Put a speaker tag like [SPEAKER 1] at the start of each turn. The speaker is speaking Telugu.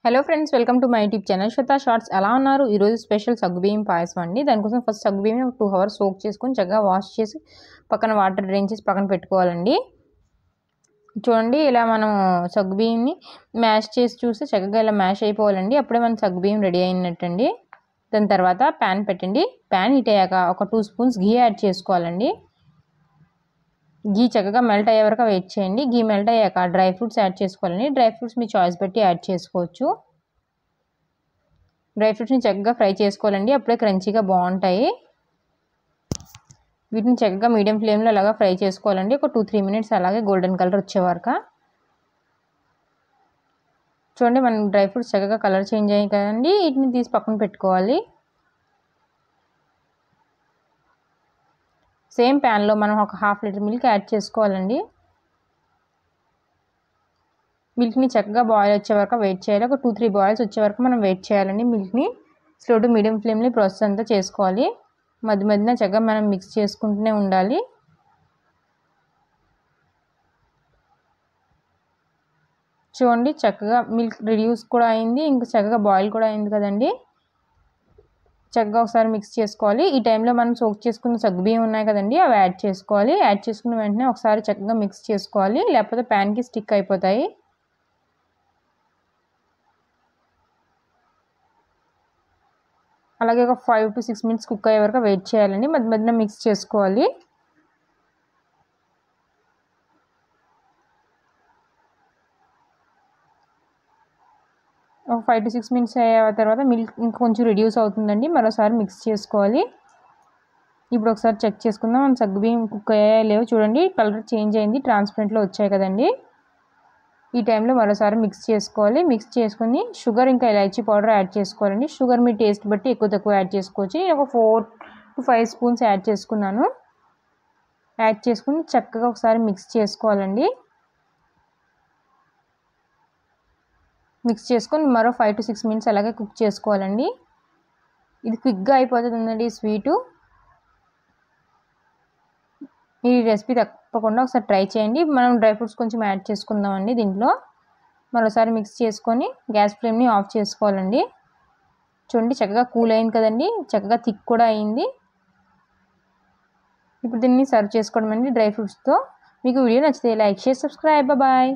[SPEAKER 1] Hello friends, welcome to my YouTube channel Shweta shorts. ఎలా ఉన్నారు? ఈరోజు స్పెషల్ సగ్గుబియ్యం పాయసం అండి. దానికోసం ఫస్ట్ సగ్గుబియ్యం 2 hours సోక్ చేసుకొని చక్కగా వాష్ చేసి పక్కన వాటర్ డ్రైన్ చేసి పక్కన పెట్టుకోవాలండి. చూడండి, ఇలా మనం సగ్గుబియ్యంని మ్యాష్ చేసి చూస్తే చక్కగా ఇలా మ్యాష్ అయిపోవాలండి. అప్పుడే మన సగ్గుబియ్యం రెడీ అయినట్టండి. దాని తర్వాత ప్యాన్ పెట్టండి. ప్యాన్ హీట్ అయ్యాక ఒక 2 spoons ఘీ యాడ్ చేసుకోవాలండి. ఘీ చక్కగా మెల్ట్ అయ్యే వరకు వెయిట్ చేయండి. ఘీ మెల్ట్ అయ్యాక డ్రై ఫ్రూట్స్ యాడ్ చేసుకోవాలండి. డ్రై ఫ్రూట్స్ మీ చాయిస్ బట్టి యాడ్ చేసుకోవచ్చు. డ్రై ఫ్రూట్స్ని చక్కగా ఫ్రై చేసుకోవాలండి. అప్పుడే క్రంచీగా బాగుంటాయి. వీటిని చక్కగా మీడియం ఫ్లేమ్లో అలాగా ఫ్రై చేసుకోవాలండి. ఒక 2-3 minutes అలాగే గోల్డెన్ కలర్ వచ్చే వరకు. చూడండి, మన డ్రై ఫ్రూట్స్ చక్కగా కలర్ చేంజ్ అయ్యాయి కదండి. వీటిని తీసి పక్కన పెట్టుకోవాలి. సేమ్ ప్యాన్లో మనం ఒక 1/2 liter మిల్క్ యాడ్ చేసుకోవాలండి. మిల్క్ని చక్కగా బాయిల్ వచ్చే వరకు వెయిట్ చేయాలి. ఒక 2-3 బాయిల్స్ వచ్చే వరకు మనం వెయిట్ చేయాలండి. మిల్క్ని స్లో టు మీడియం ఫ్లేమ్లో ప్రాసెస్ అంతా చేసుకోవాలి. మధ్య మధ్యన చక్కగా మనం మిక్స్ చేసుకుంటూనే ఉండాలి. చూడండి, చక్కగా మిల్క్ రిడ్యూస్ కూడా అయింది, ఇంకా చక్కగా బాయిల్ కూడా అయింది కదండి. చక్కగా ఒకసారి మిక్స్ చేసుకోవాలి. ఈ టైంలో మనం సోక్ చేసుకున్న సగ్గుబియ్యం ఉన్నాయి కదండి, అవి యాడ్ చేసుకోవాలి. యాడ్ చేసుకున్న వెంటనే ఒకసారి చక్కగా మిక్స్ చేసుకోవాలి, లేకపోతే ప్యాన్కి స్టిక్ అయిపోతాయి. అలాగే ఒక 5 to 6 minutes కుక్ అయ్యే వరకు వెయిట్ చేయాలండి. మధ్య మధ్యన మిక్స్ చేసుకోవాలి. ఒక 5 to 6 minutes అయ్యే తర్వాత మిల్క్ ఇంకొంచెం రిడ్యూస్ అవుతుందండి. మరోసారి మిక్స్ చేసుకోవాలి. ఇప్పుడు ఒకసారి చెక్ చేసుకుందాం మన సగ్గుబియ్యం కుక్ అయ్యాయో లేవో. చూడండి, కలర్ చేంజ్ అయింది, ట్రాన్స్పరెంట్లో వచ్చాయి కదండి. ఈ టైంలో మరోసారి మిక్స్ చేసుకోవాలి. మిక్స్ చేసుకొని షుగర్ ఇంకా ఇలాచీ పౌడర్ యాడ్ చేసుకోవాలండి. షుగర్ మీ టేస్ట్ బట్టి ఎక్కువ తక్కువ యాడ్ చేసుకోవచ్చు. నేను ఒక 4 to 5 spoons యాడ్ చేసుకున్నాను. యాడ్ చేసుకుని చక్కగా ఒకసారి మిక్స్ చేసుకోవాలండి. మిక్స్ చేసుకొని మరో 5 to 6 minutes అలాగే కుక్ చేసుకోవాలండి. ఇది క్విక్గా అయిపోతుందండి స్వీటు. ఈ రెసిపీ తప్పకుండా ఒకసారి ట్రై చేయండి. మనం డ్రై ఫ్రూట్స్ కొంచెం యాడ్ చేసుకుందామండి దీంట్లో. మరోసారి మిక్స్ చేసుకొని గ్యాస్ ఫ్లేమ్ని ఆఫ్ చేసుకోవాలండి. చూడండి, చక్కగా కూల్ అయింది కదండి, చక్కగా థిక్ కూడా అయింది. ఇప్పుడు దీన్ని సర్వ్ చేసుకోవడం అండి డ్రై ఫ్రూట్స్తో. మీకు వీడియో నచ్చితే లైక్, షేర్, సబ్స్క్రైబ్. బాయ్.